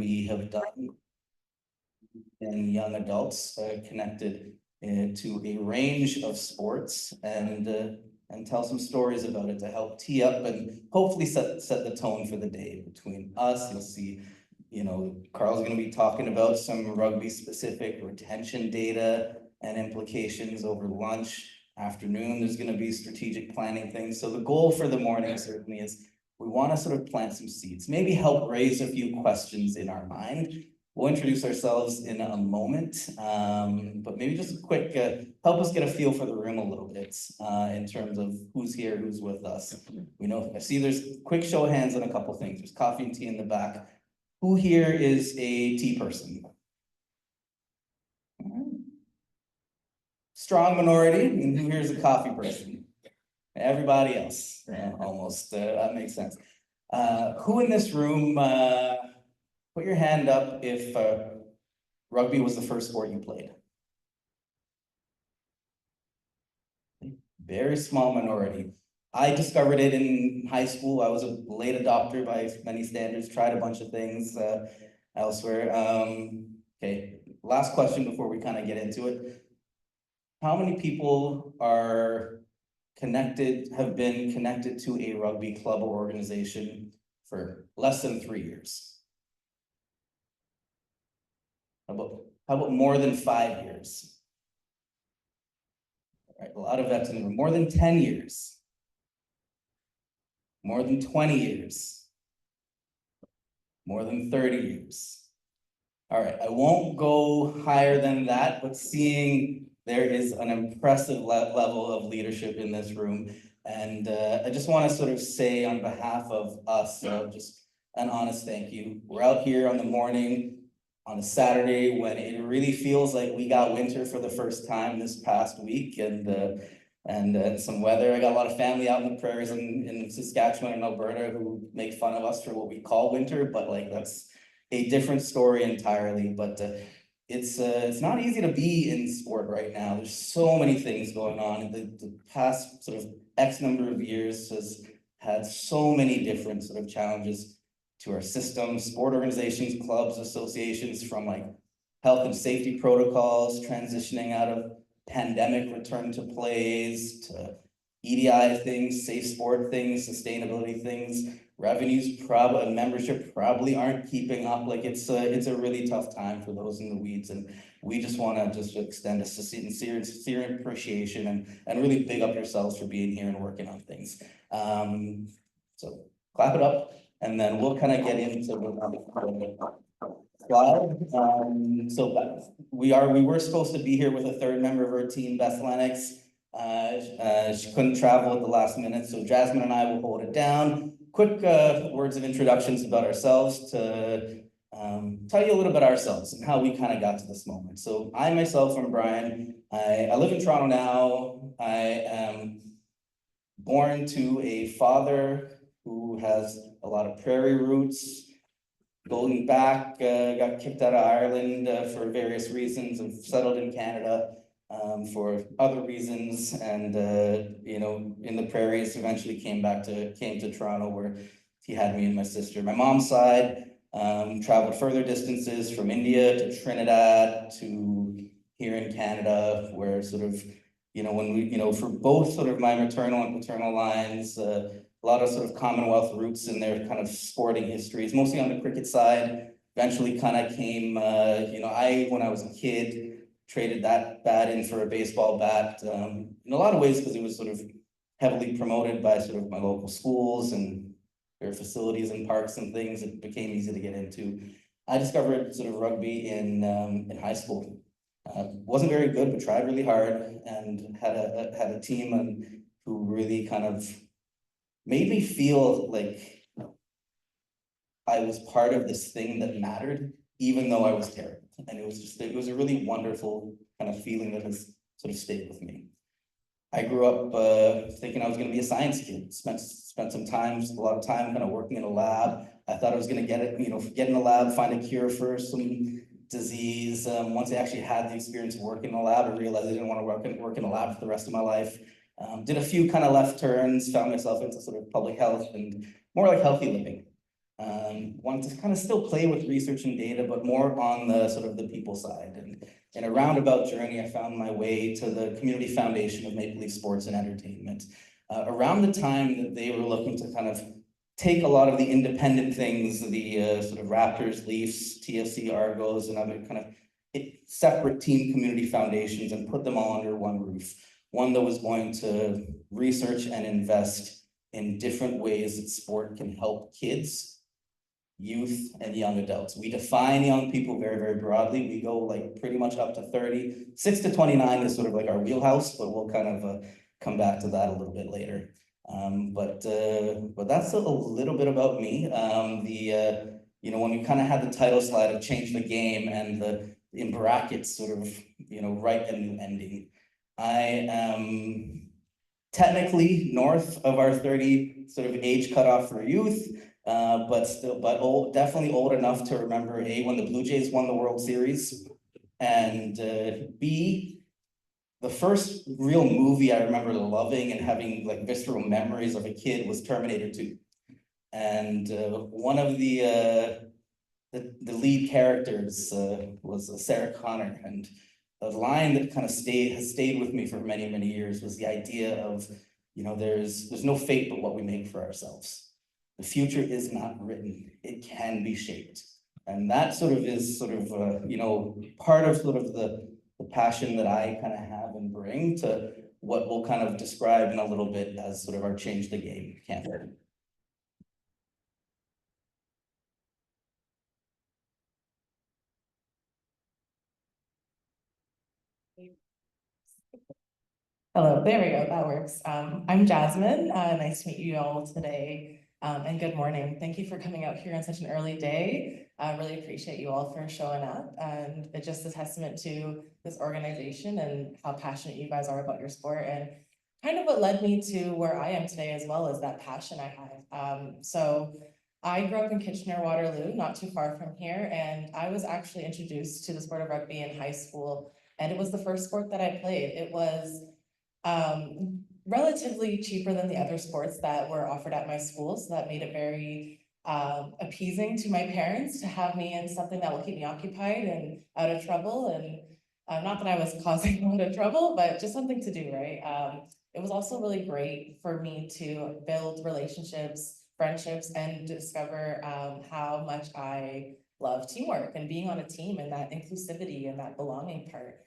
we have done in young adults connected to a range of sports and tell some stories about it to help tee up and hopefully set the tone for the day between us. You'll see, Carl's going to be talking about some rugby specific retention data and implications over lunch. Afternoon, there's going to be strategic planning things. So the goal for the morning certainly is we want to sort of plant some seeds, maybe help raise a few questions in our mind. We'll introduce ourselves in a moment, but maybe just a quick, help us get a feel for the room a little bit in terms of who's here, who's with us. I see there's quick show of hands on a couple things. There's coffee and tea in the back. Who here is a tea person? Strong minority, and who here is a coffee person? Everybody else, almost, that makes sense. Who in this room, put your hand up if rugby was the first sport you played. Very small minority. I discovered it in high school. I was a late adopter by many standards, tried a bunch of things elsewhere. Okay, last question before we kind of get into it. How many people have been connected to a rugby club or organization for less than 3 years? How about more than 5 years? All right, a lot of that's in the room. More than 10 years. More than 20 years. More than 30 years. All right, I won't go higher than that, but seeing there is an impressive level of leadership in this room. And I just want to sort of say on behalf of us, just an honest thank you. We're out here on the morning, on a Saturday when it really feels like we got winter for the first time this past week and some weather. I got a lot of family out in the prairies in Saskatchewan and Alberta who make fun of us for what we call winter, but like that's a different story entirely. But it's not easy to be in sport right now. There's so many things going on. The past sort of X number of years has had so many different sort of challenges to our system, sport organizations, clubs, associations, from like health and safety protocols, transitioning out of pandemic return to plays, to EDI things, safe sport things, sustainability things. Revenues and membership probably aren't keeping up. Like it's a really tough time for those in the weeds, and we just want to just extend a sincere appreciation and really big up yourselves for being here and working on things. So clap it up, and then we'll kind of get into the slide. So we were supposed to be here with a third member of our team, Beth Lennox. She couldn't travel at the last minute, so Jasmine and I will hold it down. Quick words of introductions about ourselves to tell you a little bit about ourselves and how we kind of got to this moment. So I myself am Bryan. I live in Toronto now. I am born to a father who has a lot of prairie roots. Going back, got kicked out of Ireland for various reasons and settled in Canada for other reasons, and in the prairies, eventually came to Toronto, where he had me and my sister. My mom's side traveled further distances from India to Trinidad to here in Canada, where sort of when we for both sort of my maternal and paternal lines, a lot of sort of Commonwealth roots in their kind of sporting histories, mostly on the cricket side. Eventually kind of came, when I was a kid, traded that bat in for a baseball bat in a lot of ways because it was sort of heavily promoted by sort of my local schools and their facilities and parks and things. It became easy to get into. I discovered sort of rugby in high school. Wasn't very good, but tried really hard, and had a team who really kind of made me feel like I was part of this thing that mattered, even though I was terrible. And it was a really wonderful kind of feeling that has sort of stayed with me. I grew up thinking I was going to be a science kid. Spent a lot of time kind of working in a lab. I thought I was going to get in a lab, find a cure for some disease. Once I actually had the experience of working in a lab, I realized I didn't want to work in a lab for the rest of my life. Did a few kind of left turns, found myself into sort of public health and more like healthy living. wanted to kind of still play with research and data, but more on the sort of the people side. And in a roundabout journey, I found my way to the Community Foundation of Maple Leaf Sports and Entertainment. Around the time that they were looking to kind of take a lot of the independent things, the sort of Raptors, Leafs, TFC, Argos, and other kind of separate team community foundations and put them all under one roof. One that was going to research and invest in different ways that sport can help kids, youth, and young adults. We define young people very, very broadly. We go like pretty much up to 30. 6 to 29 is sort of like our wheelhouse, but we'll kind of come back to that a little bit later. But that's a little bit about me. You know, when we kind of had the title slide of Change the Game and the in brackets sort of, you know, right and ending, I am technically north of our 30 sort of age cutoff for youth, but definitely old enough to remember A, when the Blue Jays won the World Series, and B, the first real movie I remember loving and having like visceral memories of a kid was Terminator 2. And one of the lead characters was Sarah Connor, and a line that kind of has stayed with me for many, many years was the idea of, you know, there's no fate but what we make for ourselves. The future is not written, it can be shaped. And that sort of is sort of, you know, part of sort of the passion that I kind of have and bring to what we'll kind of describe in a little bit as sort of our Change the Game campaign. Hello, there we go, that works. I'm Jasmine, nice to meet you all today, and good morning. Thank you for coming out here on such an early day. I really appreciate you all for showing up, and it's just a testament to this organization and how passionate you guys are about your sport, and kind of what led me to where I am today as well as that passion I have. So I grew up in Kitchener-Waterloo, not too far from here, and I was actually introduced to the sport of rugby in high school, and it was the first sport that I played. It was relatively cheaper than the other sports that were offered at my school. So that made it very appeasing to my parents to have me in something that will keep me occupied and out of trouble. And not that I was causing a lot of trouble, but just something to do, right? It was also really great for me to build relationships, friendships, and discover how much I love teamwork and being on a team and that inclusivity and that belonging part.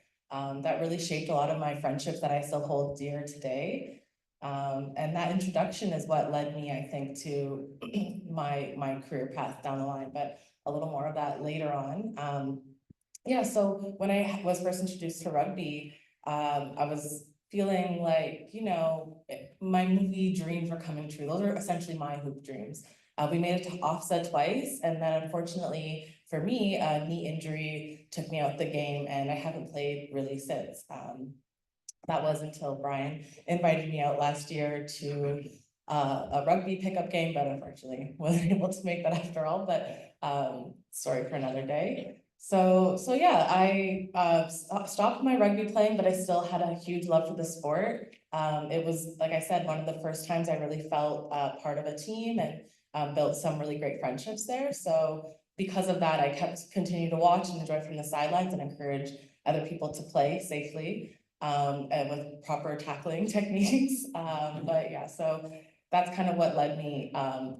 That really shaped a lot of my friendships that I still hold dear today. And that introduction is what led me, I think, to my career path down the line, but a little more of that later on. Yeah, so when I was first introduced to rugby, I was feeling like, you know, my movie dreams were coming true. Those are essentially my hoop dreams. We made it to offset twice, and then unfortunately for me, a knee injury took me out the game, and I haven't played really since. That was until Bryan invited me out last year to a rugby pickup game, but unfortunately wasn't able to make that after all, but story for another day. So yeah, I stopped my rugby playing, but I still had a huge love for the sport. It was, like I said, one of the first times I really felt part of a team and built some really great friendships there. So because of that, I continued to watch and enjoy from the sidelines and encourage other people to play safely and with proper tackling techniques. But yeah, so that's kind of what led me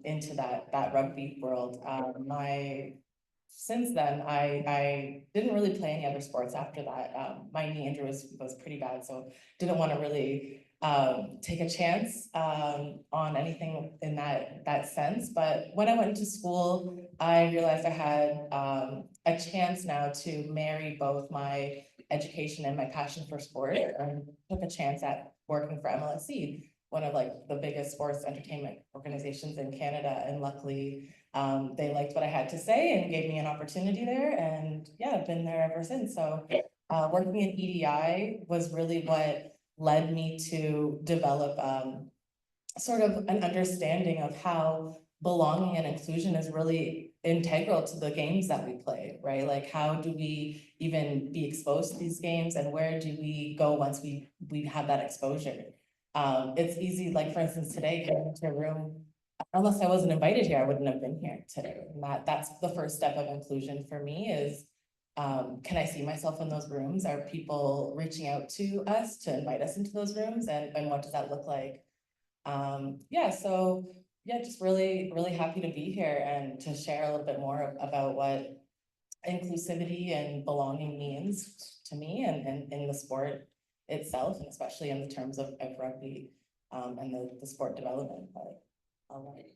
into that rugby world. Since then, I didn't really play any other sports after that. My knee injury was pretty bad, so didn't want to really take a chance on anything in that sense. But when I went into school, I realized I had a chance now to marry both my education and my passion for sport, and took a chance at working for MLSE, one of like the biggest sports entertainment organizations in Canada. And luckily, they liked what I had to say and gave me an opportunity there. And yeah, I've been there ever since. So working in EDI was really what led me to develop sort of an understanding of how belonging and inclusion is really integral to the games that we play, right? Like, how do we even be exposed to these games, and where do we go once we have that exposure? It's easy, like for instance, today coming into a room unless I wasn't invited here, I wouldn't have been here today. And that's the first step of inclusion for me is, can I see myself in those rooms? Are people reaching out to us to invite us into those rooms? And what does that look like? Yeah, so yeah, just really, really happy to be here and to share a little bit more about what inclusivity and belonging means to me and in the sport itself, and especially in the terms of rugby, and the sport development. But, all right.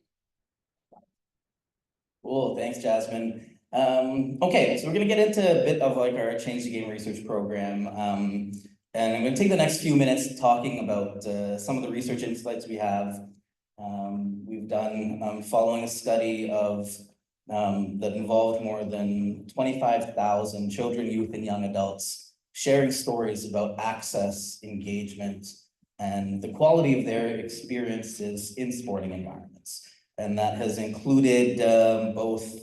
Cool, thanks, Jasmine. Okay, so we're gonna get into a bit of like our Change the Game research program. And I'm gonna take the next few minutes talking about some of the research insights we have. We've done following a study of that involved more than 25,000 children, youth, and young adults sharing stories about access, engagement, and the quality of their experiences in sporting environments. And that has included both,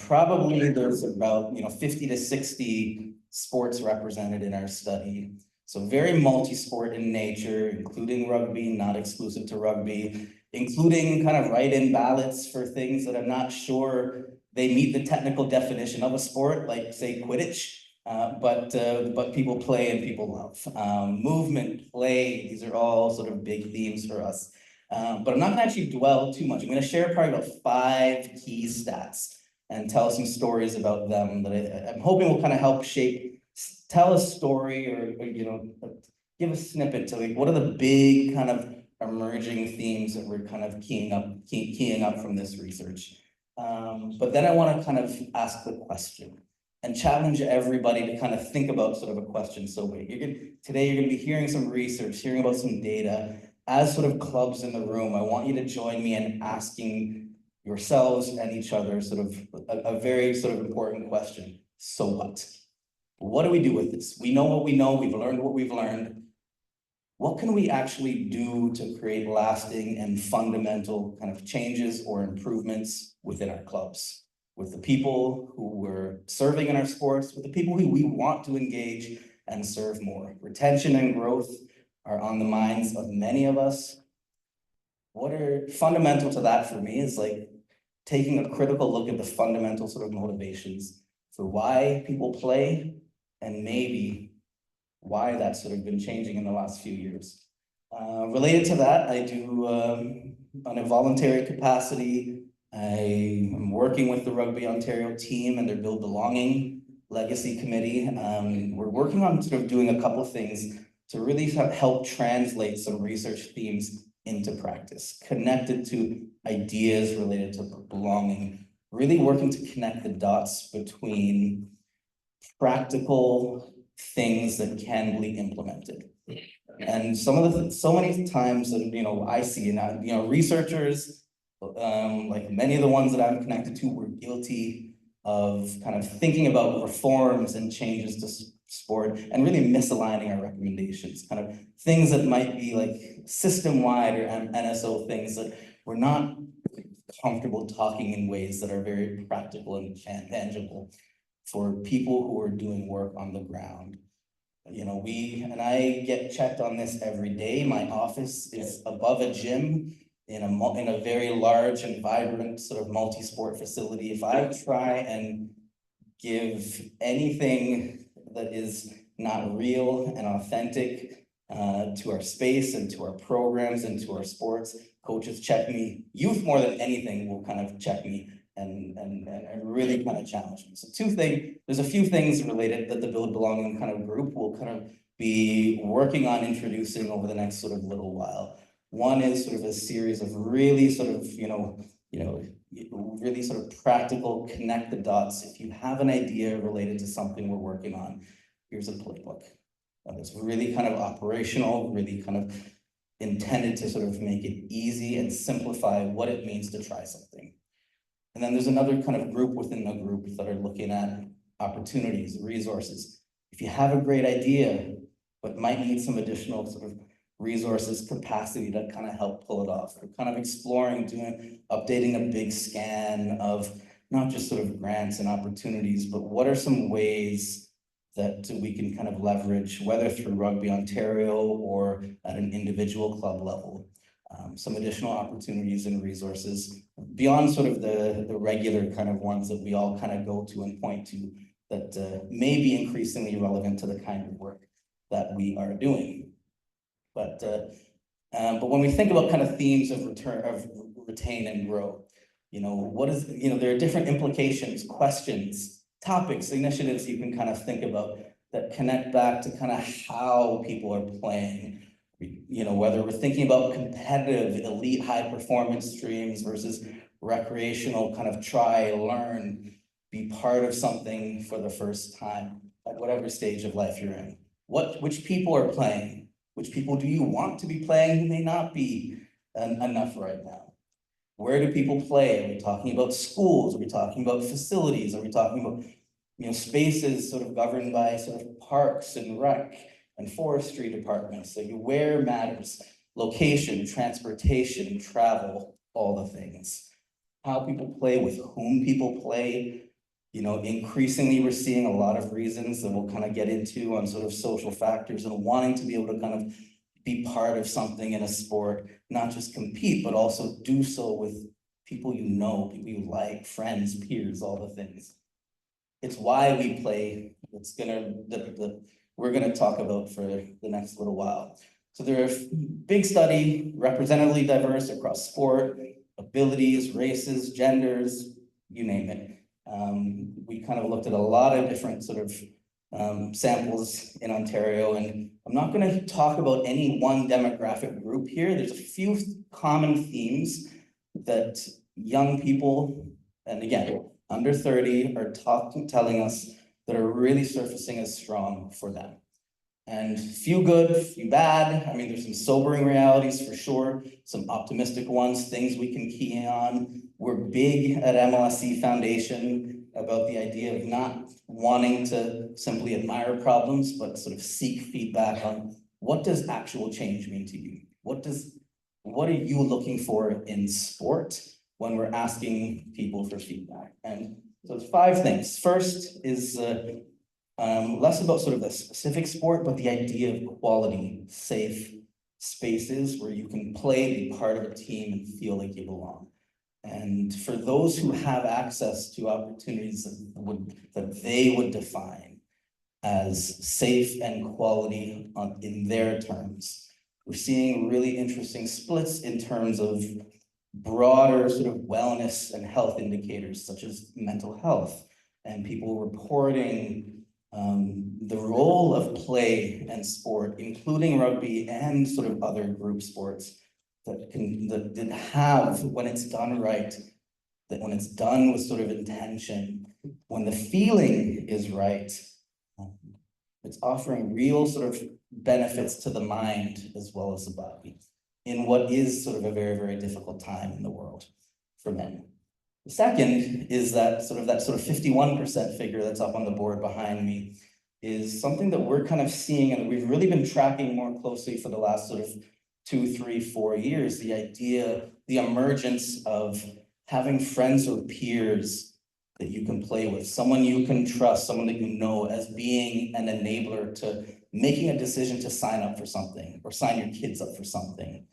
probably there's about, 50 to 60 sports represented in our study. So very multi-sport in nature, including rugby, not exclusive to rugby, including kind of write-in ballots for things that I'm not sure they meet the technical definition of a sport, like say Quidditch, but people play and people love. Movement, play, these are all sort of big themes for us. But I'm not gonna actually dwell too much. I'm gonna share probably about 5 key stats and tell some stories about them that I'm hoping will kind of help tell a story or give a snippet to like, what are the big kind of emerging themes that we're kind of keying up from this research. But then I want to kind of ask the question and challenge everybody to kind of think about sort of a question. So today you're going to be hearing some research, hearing about some data. As sort of clubs in the room, I want you to join me in asking yourselves and each other sort of a very sort of important question. So what? What do we do with this? We know what we know, we've learned what we've learned. What can we actually do to create lasting and fundamental kind of changes or improvements within our clubs, with the people who we're serving in our sports, with the people who we want to engage and serve more? Retention and growth are on the minds of many of us. What are fundamental to that for me is like taking a critical look at the fundamental sort of motivations for why people play and maybe why that's sort of been changing in the last few years. Related to that, I do, on a voluntary capacity, I am working with the Rugby Ontario team and their Build Belonging Legacy Committee. We're working on sort of doing a couple things to really help translate some research themes into practice, connected to ideas related to belonging, really working to connect the dots between practical things that can be implemented. And so many times that, I see, and, researchers, like many of the ones that I'm connected to were guilty of kind of thinking about reforms and changes to sport and really misaligning our recommendations, kind of things that might be like system-wide or NSO things that we're not comfortable talking in ways that are very practical and tangible for people who are doing work on the ground. I get checked on this every day. My office is above a gym in a very large and vibrant sort of multi-sport facility. If I try and give anything that is not real and authentic to our space and to our programs and to our sports, coaches check me. Youth more than anything will kind of check me and really kind of challenge me. So there's a few things related that the Build Belonging kind of group will kind of be working on introducing over the next sort of little while. One is sort of a series of really sort of, really sort of practical, connect the dots. If you have an idea related to something we're working on, here's a playbook. It's really kind of operational, really kind of intended to sort of make it easy and simplify what it means to try something. And then there's another kind of group within the group that are looking at opportunities, resources. If you have a great idea, but might need some additional sort of resources, capacity to kind of help pull it off. We're kind of exploring, updating a big scan of not just sort of grants and opportunities, but what are some ways that we can kind of leverage, whether through Rugby Ontario or at an individual club level, some additional opportunities and resources beyond sort of the regular kind of ones that we all kind of go to and point to that may be increasingly relevant to the kind of work that we are doing. But when we think about kind of themes of retain and grow, there are different implications, questions, topics, initiatives you can kind of think about that connect back to kind of how people are playing. Whether we're thinking about competitive, elite, high performance streams versus recreational kind of try, learn, be part of something for the first time at whatever stage of life you're in. Which people are playing? Which people do you want to be playing who may not be enough right now? Where do people play? Are we talking about schools? Are we talking about facilities? Are we talking about spaces sort of governed by sort of parks and rec and forestry departments? So where matters, location, transportation, travel, all the things. How people play, with whom people play. Increasingly we're seeing a lot of reasons that we'll kind of get into on sort of social factors and wanting to be able to kind of be part of something in a sport, not just compete, but also do so with people people you like, friends, peers, all the things. It's why we play. It's we're gonna talk about for the next little while. So there are big study, representatively diverse across sport, abilities, races, genders, you name it. We kind of looked at a lot of different sort of samples in Ontario, and I'm not going to talk about any one demographic group here. There's a few common themes that young people, and again, under 30, are telling us that are really surfacing as strong for them. And few good, few bad. I mean, there's some sobering realities for sure, some optimistic ones, things we can key on. We're big at MLSE Foundation about the idea of not wanting to simply admire problems, but sort of seek feedback on what does actual change mean to you? What are you looking for in sport when we're asking people for feedback? And so it's 5 things. First is less about sort of the specific sport, but the idea of quality, safe spaces where you can play, be part of a team, and feel like you belong. And for those who have access to opportunities that they would define as safe and quality in their terms, we're seeing really interesting splits in terms of broader sort of wellness and health indicators, such as mental health, and people reporting the role of play and sport, including rugby and sort of other group sports that have, when it's done right, that when it's done with sort of intention, when the feeling is right, it's offering real sort of benefits to the mind as well as the body in what is sort of a very, very difficult time in the world for men. The second is that sort of 51% figure that's up on the board behind me is something that we're kind of seeing and we've really been tracking more closely for the last sort of 2, 3, 4 years, the emergence of having friends or peers that you can play with, someone you can trust, someone that you know as being an enabler to making a decision to sign up for something or sign your kids up for something.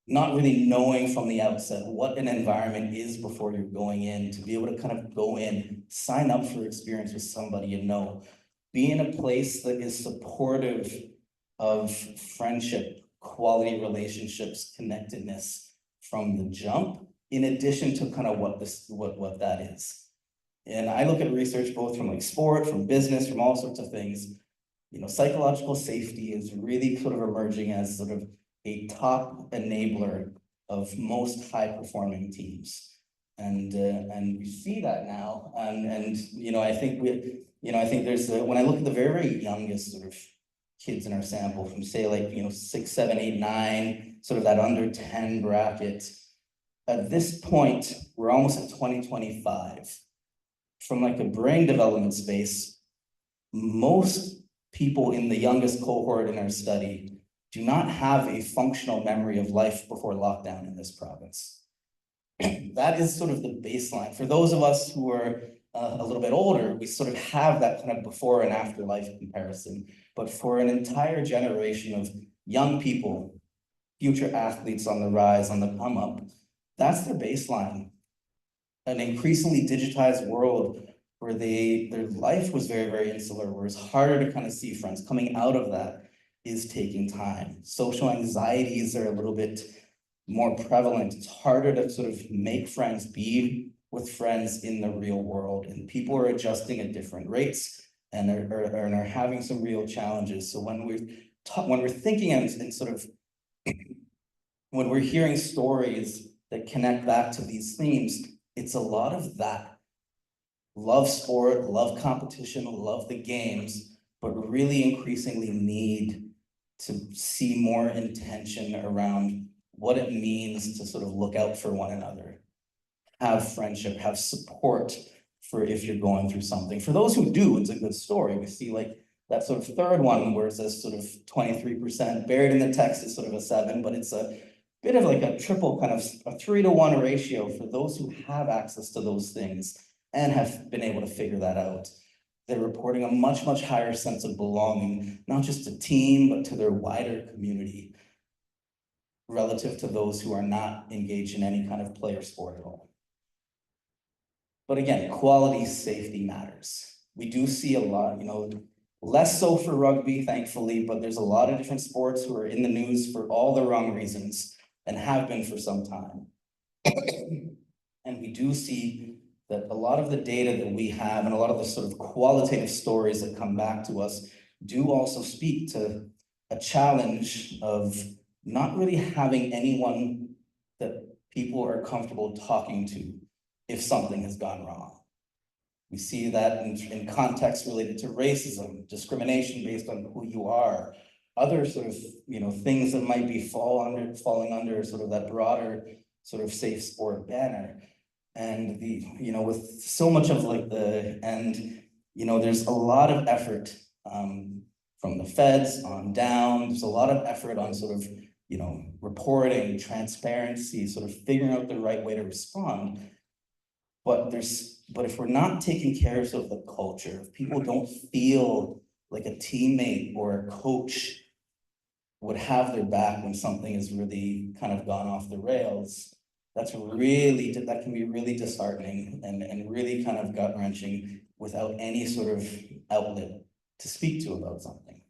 Not really knowing from the outset what an environment is before you're going in, to be able to kind of go in, sign up for experience with somebody you know, be in a place that is supportive of friendship, quality relationships, connectedness from the jump, in addition to kind of what that is. And I look at research both from like sport, from business, from all sorts of things. Psychological safety is really sort of emerging as sort of a top enabler of most high-performing teams, and we see that now. I think there's when I look at the very, very youngest sort of kids in our sample, from say like 6, 7, 8, 9, sort of that under 10 bracket. At this point, we're almost at 2025. From like a brain development space, most people in the youngest cohort in our study do not have a functional memory of life before lockdown in this province. That is sort of the baseline. For those of us who are a little bit older, we sort of have that kind of before and after life comparison. But for an entire generation of young people, future athletes on the rise, on the come up, that's their baseline. An increasingly digitized world where their life was very, very insular, where it's harder to kind of see friends. Coming out of that is taking time. Social anxieties are a little bit more prevalent. It's harder to sort of make friends, be with friends in the real world, and people are adjusting at different rates and are having some real challenges. So when we're thinking and sort of when we're hearing stories that connect back to these themes, it's a lot of that. Love sport, love competition, love the games, but really increasingly need to see more intention around what it means to sort of look out for one another, have friendship, have support for if you're going through something. For those who do, it's a good story. We see like that sort of third one where it says sort of 23%, buried in the text is sort of a 7, but it's a bit of like a triple kind of a 3-to-1 ratio for those who have access to those things and have been able to figure that out. They're reporting a much, much higher sense of belonging, not just to team, but to their wider community relative to those who are not engaged in any kind of play or sport at all. But again, quality safety matters. We do see a lot, less so for rugby, thankfully, but there's a lot of different sports who are in the news for all the wrong reasons and have been for some time. And we do see that a lot of the data that we have and a lot of the sort of qualitative stories that come back to us do also speak to a challenge of not really having anyone that people are comfortable talking to if something has gone wrong. We see that in context related to racism, discrimination based on who you are, other sort of things that might be falling under sort of that broader sort of safe sport banner. And with so much of like there's a lot of effort from the feds on down. There's a lot of effort on sort of reporting, transparency, sort of figuring out the right way to respond. But if we're not taking care of sort of the culture, if people don't feel like a teammate or a coach would have their back when something has really kind of gone off the rails, that can be really disheartening and really kind of gut-wrenching without any sort of outlet to speak to about something.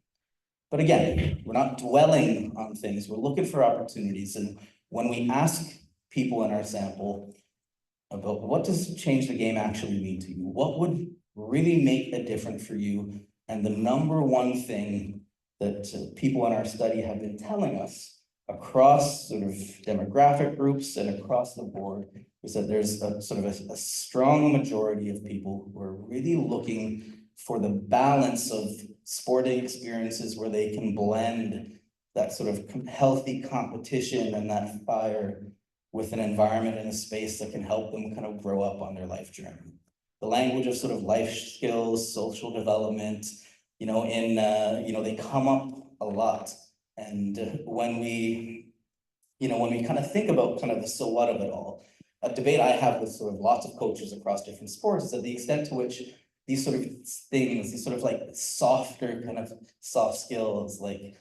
But again, we're not dwelling on things, we're looking for opportunities. And when we ask people in our sample about what does change the game actually mean to you, what would really make a difference for you, and the number one thing that people in our study have been telling us across sort of demographic groups and across the board is that there's a sort of a strong majority of people who are really looking for the balance of sporting experiences where they can blend that sort of healthy competition and that fire with an environment and a space that can help them kind of grow up on their life journey. The language of sort of life skills, social development, they come up a lot. And when we kind of think about kind of the so what of it all, a debate I have with sort of lots of coaches across different sports is that the extent to which these sort of things, these sort of like softer kind of soft skills, like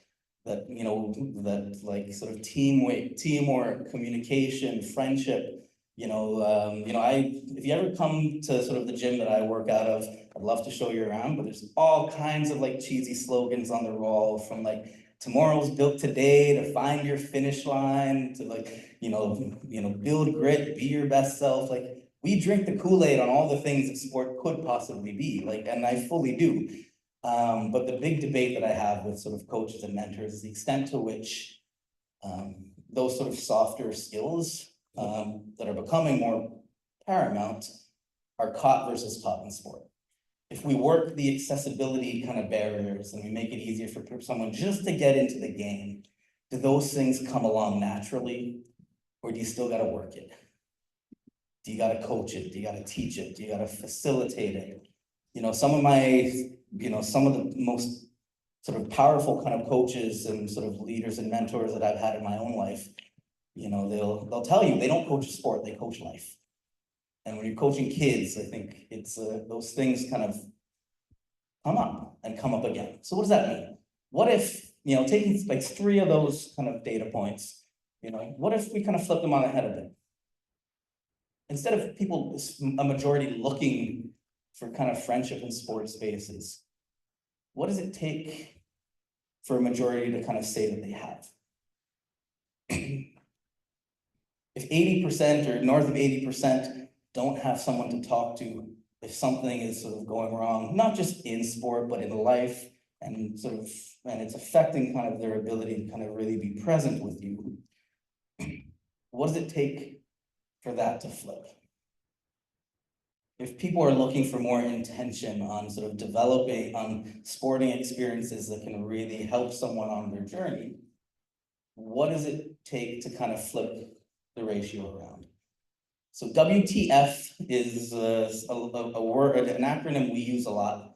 that, that like sort of teamwork, communication, friendship, if you ever come to sort of the gym that I work out of, I'd love to show you around, but there's all kinds of like cheesy slogans on the wall, from like tomorrow's built today to find your finish line to like, build grit, be your best self. Like, we drink the Kool-Aid on all the things that sport could possibly be, like, and I fully do. But the big debate that I have with sort of coaches and mentors is the extent to which those sort of softer skills that are becoming more paramount are caught versus taught in sport. If we work the accessibility kind of barriers and we make it easier for someone just to get into the game, do those things come along naturally, or do you still got to work it? Do you got to coach it? Do you got to teach it? Do you got to facilitate it? Some of the most sort of powerful kind of coaches and sort of leaders and mentors that I've had in my own life, they'll tell you they don't coach a sport, they coach life. And when you're coaching kids, I think it's those things kind of come up and come up again. So what does that mean? What if, taking like 3 of those kind of data points, what if we kind of flip them on the head a bit? Instead of people, a majority looking for kind of friendship in sports spaces, what does it take for a majority to kind of say that they have? If 80% or north of 80% don't have someone to talk to, if something is sort of going wrong, not just in sport, but in life, and it's affecting kind of their ability to kind of really be present with you, what does it take for that to flip? If people are looking for more intention on sort of developing on sporting experiences that can really help someone on their journey, what does it take to kind of flip the ratio around? So WTF is a word, an acronym we use a lot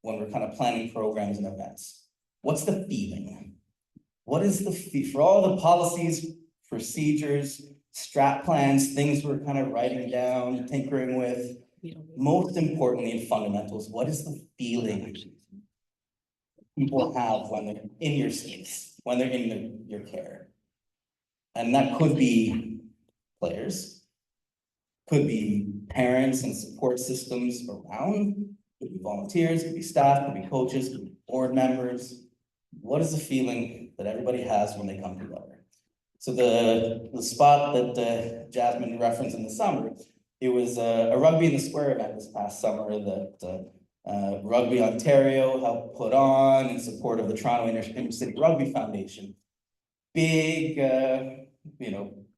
when we're kind of planning programs and events. What's the feeling? What is the for all the policies, procedures, strat plans, things we're kind of writing down, tinkering with, most importantly in fundamentals, what is the feeling people have when they're in your space, when they're in your care? And that could be players, could be parents and support systems around, could be volunteers, could be staff, could be coaches, could be board members. What is the feeling that everybody has when they come together? So the spot that Jasmine referenced in the summer, it was a Rugby in the Square event this past summer that Rugby Ontario helped put on in support of the Toronto Intercity Rugby Foundation. Big,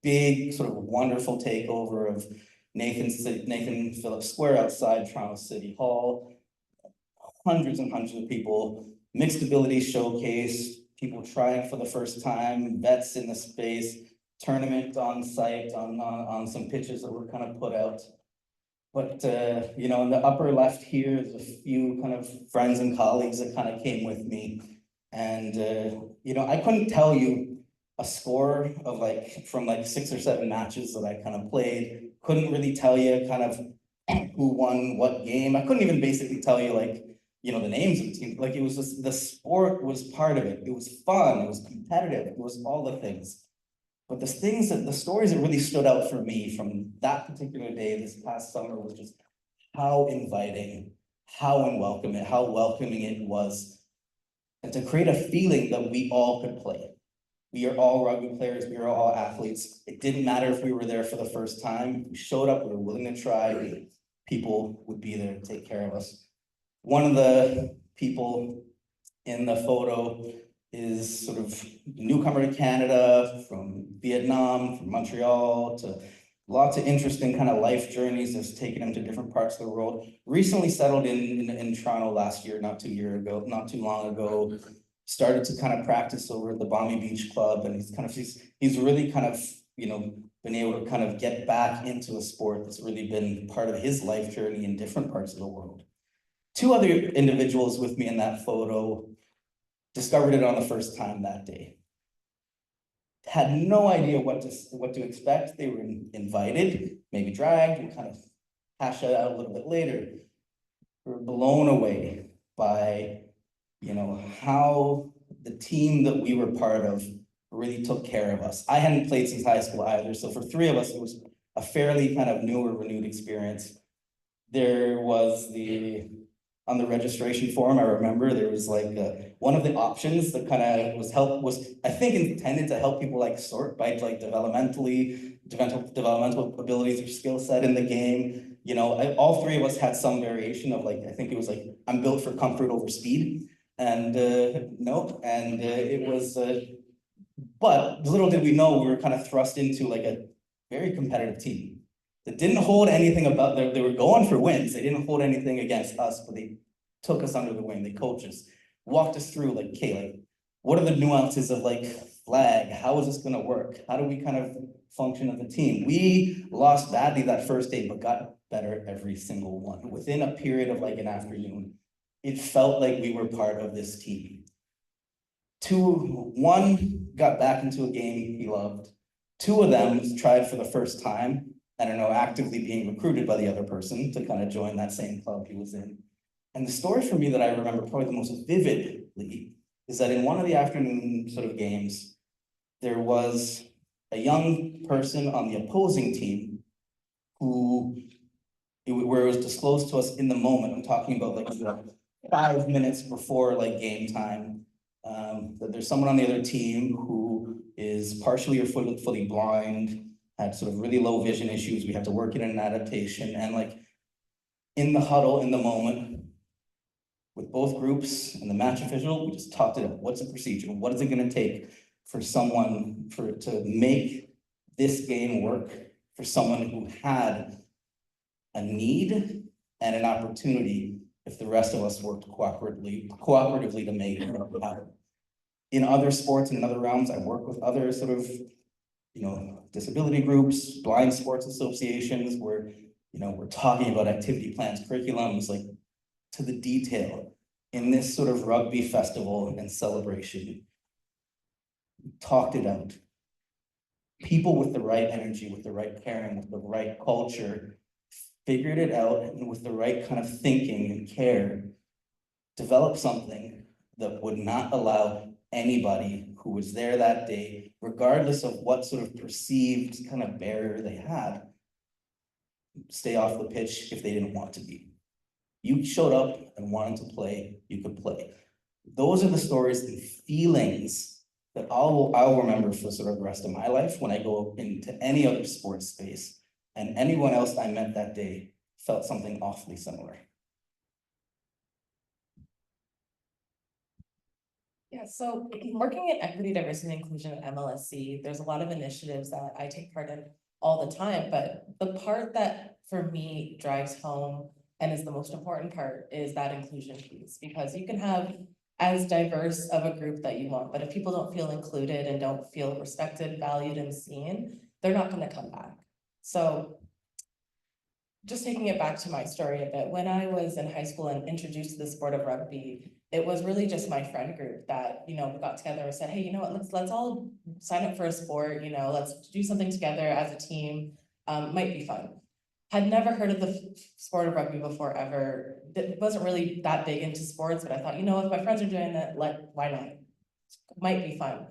big sort of wonderful takeover of Nathan Phillips Square outside Toronto City Hall. Hundreds and hundreds of people, mixed ability showcase, people trying for the first time, vets in the space, tournament on site on some pitches that were kind of put out. But in the upper left here is a few kind of friends and colleagues that kind of came with me. And I couldn't tell you a score of from 6 or 7 matches that I kind of played. Couldn't really tell you kind of who won what game. I couldn't even basically tell you the names of the teams. It was just, the sport was part of it. It was fun, it was competitive, it was all the things. But the stories that really stood out for me from that particular day this past summer was just how inviting, how welcoming it was. And to create a feeling that we all could play. We are all rugby players, we are all athletes. It didn't matter if we were there for the first time. We showed up, we were willing to try. People would be there to take care of us. One of the people in the photo is sort of newcomer to Canada, from Vietnam, from Montreal, to lots of interesting kind of life journeys that's taken him to different parts of the world. Recently settled in Toronto last year, not too long ago. Started to kind of practice over at the Balmy Beach Club, and he's really kind of been able to kind of get back into a sport that's really been part of his life journey in different parts of the world. 2 other individuals with me in that photo discovered it on the first time that day. Had no idea what to expect. They were invited, maybe dragged. We'll kind of hash that out a little bit later. We were blown away by how the team that we were part of really took care of us. I hadn't played since high school either, so for 3 of us, it was a fairly kind of new or renewed experience. There was on the registration form, I remember there was one of the options that kind of was I think intended to help people sort by developmental abilities or skill set in the game. All 3 of us had some variation of I think it was I'm built for comfort over speed, and nope, and it was. But little did we know we were kind of thrust into a very competitive team that didn't hold anything about they were going for wins. They didn't hold anything against us, but they took us under the wing. They coached us, walked us through what are the nuances of flag? How is this going to work? How do we kind of function as a team? We lost badly that first day, but got better every single one. Within a period of an afternoon, it felt like we were part of this team. 1 got back into a game he loved. 2 of them tried for the first time and are now actively being recruited by the other person to kind of join that same club he was in. And the story for me that I remember probably the most vividly is that in one of the afternoon sort of games, there was a young person on the opposing team who, where it was disclosed to us in the moment, I'm talking about like 5 minutes before like game time, that there's someone on the other team who is partially or fully blind, had sort of really low vision issues. We had to work in an adaptation, and like in the huddle, in the moment, with both groups and the match official, we just talked it out. What's the procedure? What is it gonna take for someone to make this game work for someone who had a need and an opportunity if the rest of us worked cooperatively to make it happen. In other sports and in other realms, I work with other sort of, disability groups, blind sports associations, where, we're talking about activity plans, curriculums, like to the detail. In this sort of rugby festival and celebration, talked it out. People with the right energy, with the right caring, with the right culture, figured it out, and with the right kind of thinking and care, developed something that would not allow anybody who was there that day, regardless of what sort of perceived kind of barrier they had, stay off the pitch if they didn't want to be. You showed up and wanted to play, you could play. Those are the stories and feelings that I'll remember for sort of the rest of my life when I go into any other sports space. And anyone else I met that day felt something awfully similar. Yeah, so working in equity, diversity, and inclusion at MLSE, there's a lot of initiatives that I take part in all the time, but the part that for me drives home and is the most important part is that inclusion piece, because you can have as diverse of a group that you want, but if people don't feel included and don't feel respected, valued, and seen, they're not going to come back. So just taking it back to my story a bit, when I was in high school and introduced to the sport of rugby, it was really just my friend group that, we got together and said, hey, you know what, let's all sign up for a sport, let's do something together as a team, might be fun. Had never heard of the sport of rugby before ever. It wasn't really that big into sports, but I thought, if my friends are doing that, why not? Might be fun.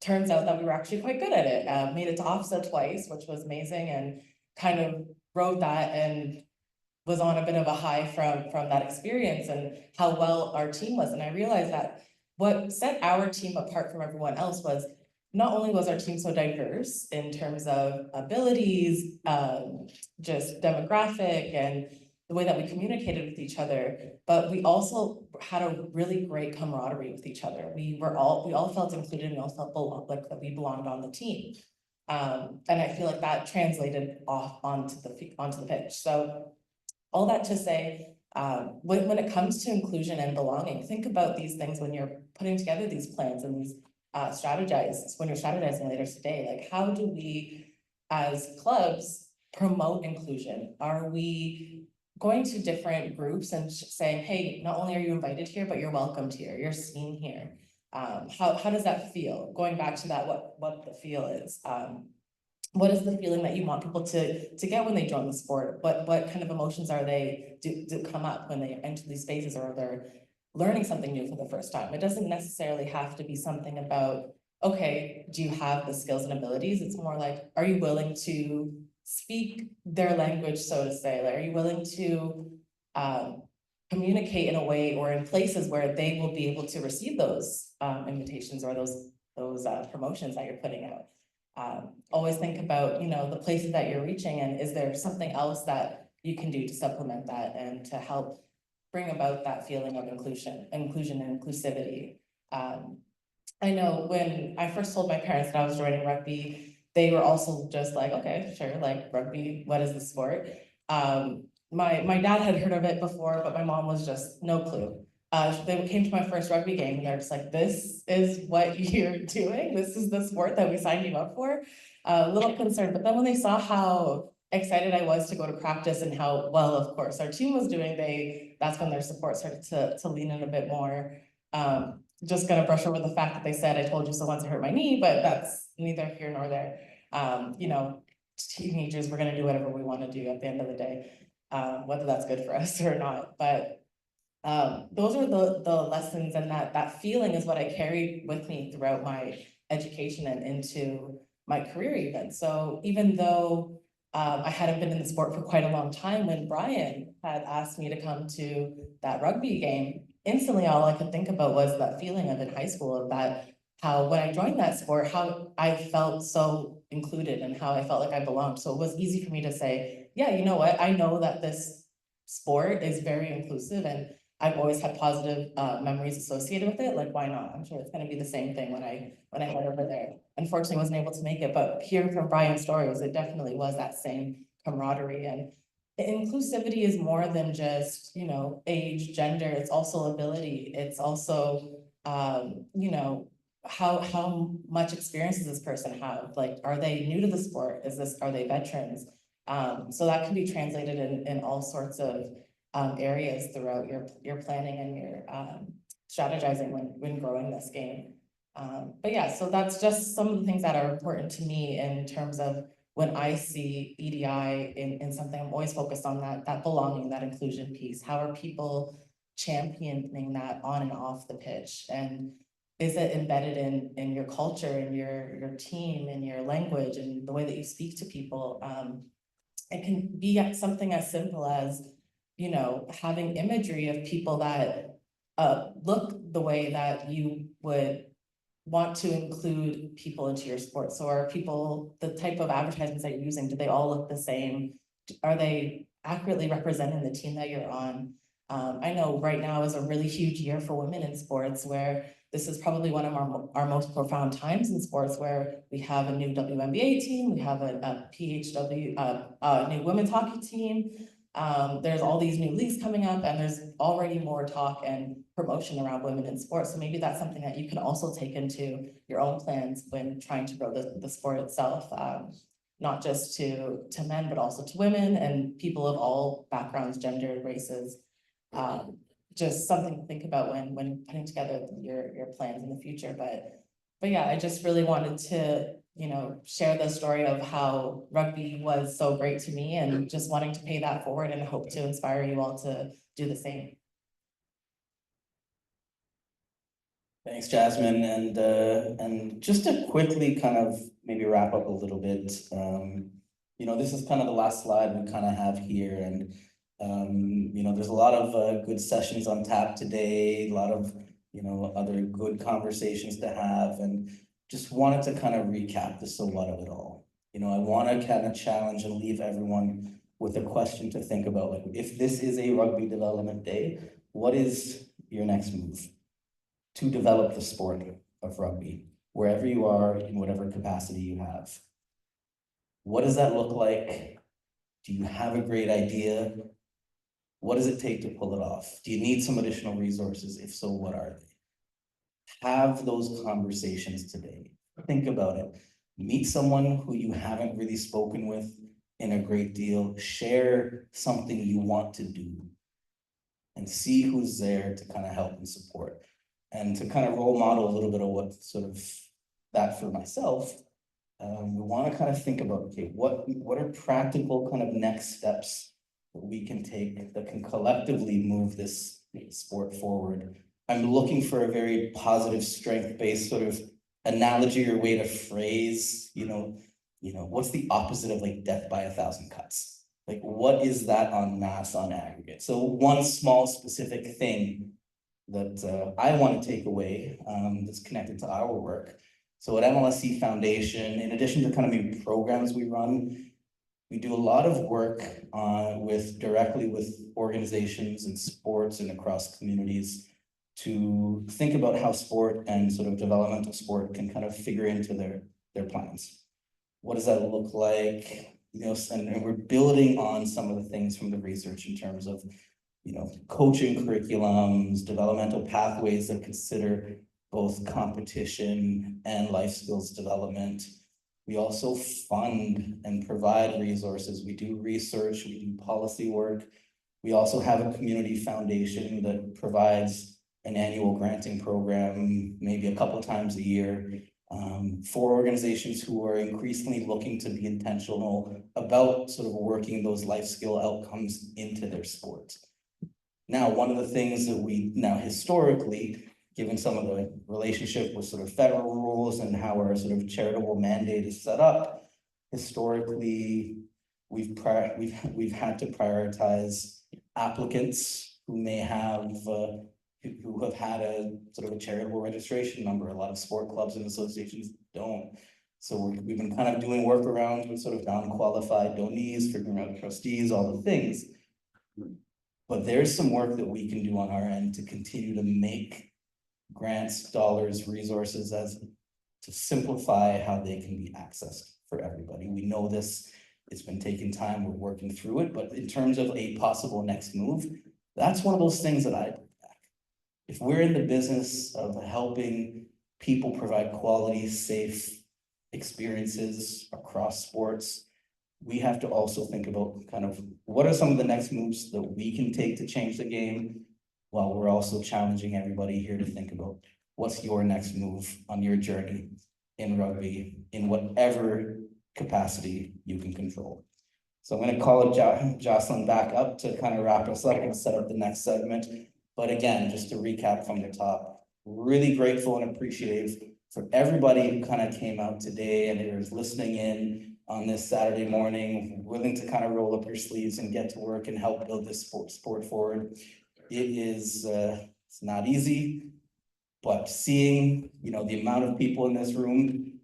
Turns out that we were actually quite good at it. Made it to OFSA twice, which was amazing, and kind of rode that and was on a bit of a high from that experience and how well our team was. And I realized that what set our team apart from everyone else was not only was our team so diverse in terms of abilities, just demographic and the way that we communicated with each other, but we also had a really great camaraderie with each other. We all felt included, and we all felt like that we belonged on the team. And I feel like that translated off onto the pitch. So all that to say, when it comes to inclusion and belonging, think about these things when you're putting together these plans and these when you're strategizing later today. Like, how do we as clubs promote inclusion? Are we going to different groups and saying, hey, not only are you invited here, but you're welcomed here, you're seen here? How does that feel? Going back to that, what the feel is. What is the feeling that you want people to get when they join the sport? What kind of emotions are they do come up when they enter these spaces, or they're learning something new for the first time? It doesn't necessarily have to be something about, okay, do you have the skills and abilities? It's more like, are you willing to speak their language, so to say? Like, are you willing to communicate in a way or in places where they will be able to receive those invitations or those promotions that you're putting out? Always think about, the places that you're reaching, and is there something else that you can do to supplement that and to help bring about that feeling of inclusion and inclusivity. I know when I first told my parents that I was joining rugby, they were also just like, okay, sure, like rugby, what is the sport? My dad had heard of it before, but my mom was just no clue. They came to my first rugby game and they're just like, this is what you're doing? This is the sport that we signed you up for? A little concerned, but then when they saw how excited I was to go to practice and how well, of course, our team was doing, that's when their support started to lean in a bit more. Just gonna brush over the fact that they said, I told you so once I hurt my knee, but that's neither here nor there. Teenagers, we're gonna do whatever we wanna do at the end of the day, whether that's good for us or not. But those are the lessons, and that feeling is what I carried with me throughout my education and into my career even. So even though I hadn't been in the sport for quite a long time, when Bryan had asked me to come to that rugby game, instantly all I could think about was that feeling of in high school, of that, how when I joined that sport, how I felt so included and how I felt like I belonged. So it was easy for me to say, yeah, you know what, I know that this sport is very inclusive, and I've always had positive memories associated with it. Like, why not? I'm sure it's going to be the same thing when I head over there. Unfortunately, I wasn't able to make it, but hearing from Bryan's stories, it definitely was that same camaraderie. And inclusivity is more than just, you know, age, gender. It's also ability. It's also, you know, how much experience does this person have? Like, are they new to the sport? Are they veterans? So that can be translated in all sorts of areas throughout your planning and your strategizing when growing this game. But yeah, so that's just some of the things that are important to me in terms of when I see EDI in something. I'm always focused on that belonging, that inclusion piece. How are people championing that on and off the pitch? And is it embedded in your culture, in your team, in your language, and the way that you speak to people? It can be something as simple as, you know, having imagery of people that look the way that you would want to include people into your sport. So are people, the type of advertisements that you're using, do they all look the same? Are they accurately representing the team that you're on? I know right now is a really huge year for women in sports, where this is probably one of our most profound times in sports, where we have a new WNBA team, we have a PHW, new women's hockey team. There's all these new leagues coming up, and there's already more talk and promotion around women in sports. So maybe that's something that you can also take into your own plans when trying to grow the sport itself, not just to men, but also to women and people of all backgrounds, gender, races. Just something to think about when putting together your plans in the future. But yeah, I just really wanted to, you know, share the story of how rugby was so great to me, and just wanting to pay that forward, and hope to inspire you all to do the same. Thanks, Jasmine, and just to quickly kind of maybe wrap up a little bit, you know, this is kind of the last slide we kind of have here, and you know, there's a lot of good sessions on tap today, a lot of, you know, other good conversations to have, and just wanted to kind of recap the so what of it all. You know, I want to kind of challenge and leave everyone with a question to think about, like, if this is a rugby development day, what is your next move to develop the sport of rugby, wherever you are, in whatever capacity you have? What does that look like? Do you have a great idea? What does it take to pull it off? Do you need some additional resources? If so, what are they? Have those conversations today. Think about it. Meet someone who you haven't really spoken with in a great deal. Share something you want to do, and see who's there to kind of help and support. And to kind of role model a little bit of what sort of that for myself, we want to kind of think about, okay, what are practical kind of next steps that we can take that can collectively move this sport forward? I'm looking for a very positive, strength-based sort of analogy or way to phrase, you know, what's the opposite of like death by 1,000 cuts? Like, what is that on mass, on aggregate? So one small specific thing that I want to take away that's connected to our work. So at MLSE Foundation, in addition to kind of maybe programs we run, we do a lot of work directly with organizations and sports and across communities to think about how sport and sort of developmental sport can kind of figure into their plans. What does that look like? You know, and we're building on some of the things from the research in terms of, you know, coaching curriculums, developmental pathways that consider both competition and life skills development. We also fund and provide resources. We do research, we do policy work. We also have a community foundation that provides an annual granting program, maybe a couple times a year, for organizations who are increasingly looking to be intentional about sort of working those life skill outcomes into their sport. Now, one of the things that we now historically, given some of the relationship with sort of federal rules and how our sort of charitable mandate is set up, historically, we've had to prioritize applicants who may have who have had a sort of a charitable registration number. A lot of sport clubs and associations don't. So we've been kind of doing workarounds with sort of non-qualified donees, figuring out trustees, all the things. But there's some work that we can do on our end to continue to make grants, dollars, resources to simplify how they can be accessed for everybody. We know this, it's been taking time, we're working through it, but in terms of a possible next move, that's one of those things that I bring back. If we're in the business of helping people provide quality, safe experiences across sports, we have to also think about kind of what are some of the next moves that we can take to change the game, while we're also challenging everybody here to think about what's your next move on your journey in rugby in whatever capacity you can control. So I'm going to call Jocelyn back up to kind of wrap us up and set up the next segment. But again, just to recap from the top, really grateful and appreciative for everybody who kind of came out today and is listening in on this Saturday morning, willing to kind of roll up your sleeves and get to work and help build this sport forward. It is, it's not easy, but seeing, you know, the amount of people in this room,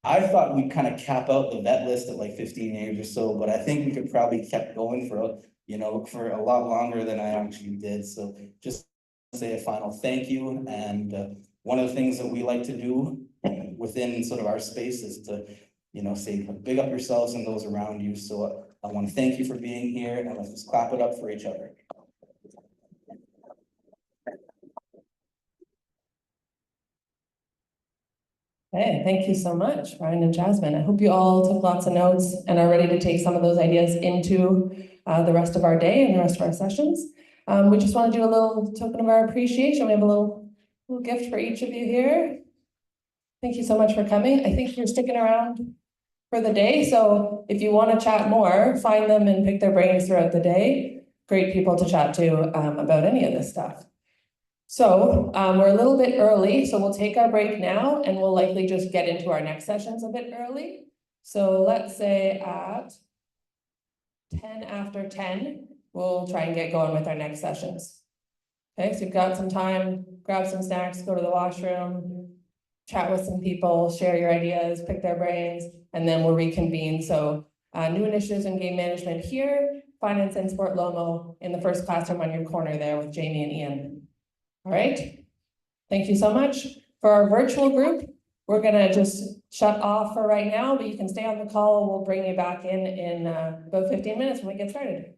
I thought we'd kind of cap out the vet list at like 15 names or so, but I think we could probably kept going for, you know, for a lot longer than I actually did. So just say a final thank you. And one of the things that we like to do within sort of our space is to, you know, say big up yourselves and those around you. So I want to thank you for being here, and let's just clap it up for each other. Hey, thank you so much, Bryan and Jasmine. I hope you all took lots of notes and are ready to take some of those ideas into the rest of our day and the rest of our sessions. We just want to do a little token of our appreciation. We have a little gift for each of you here. Thank you so much for coming. I think you're sticking around for the day, so if you want to chat more, find them and pick their brains throughout the day. Great people to chat to about any of this stuff. So we're a little bit early, so we'll take our break now and we'll likely just get into our next sessions a bit early. So let's say at 10 after 10, we'll try and get going with our next sessions. Okay, so you've got some time, grab some snacks, go to the washroom, chat with some people, share your ideas, pick their brains, and then we'll reconvene. So new initiatives in game management here, finance and sport Lomo in the first classroom on your corner there with Jamie and Ian. All right, thank you so much. For our virtual group, we're gonna just shut off for right now, but you can stay on the call. We'll bring you back in about 15 minutes when we get started.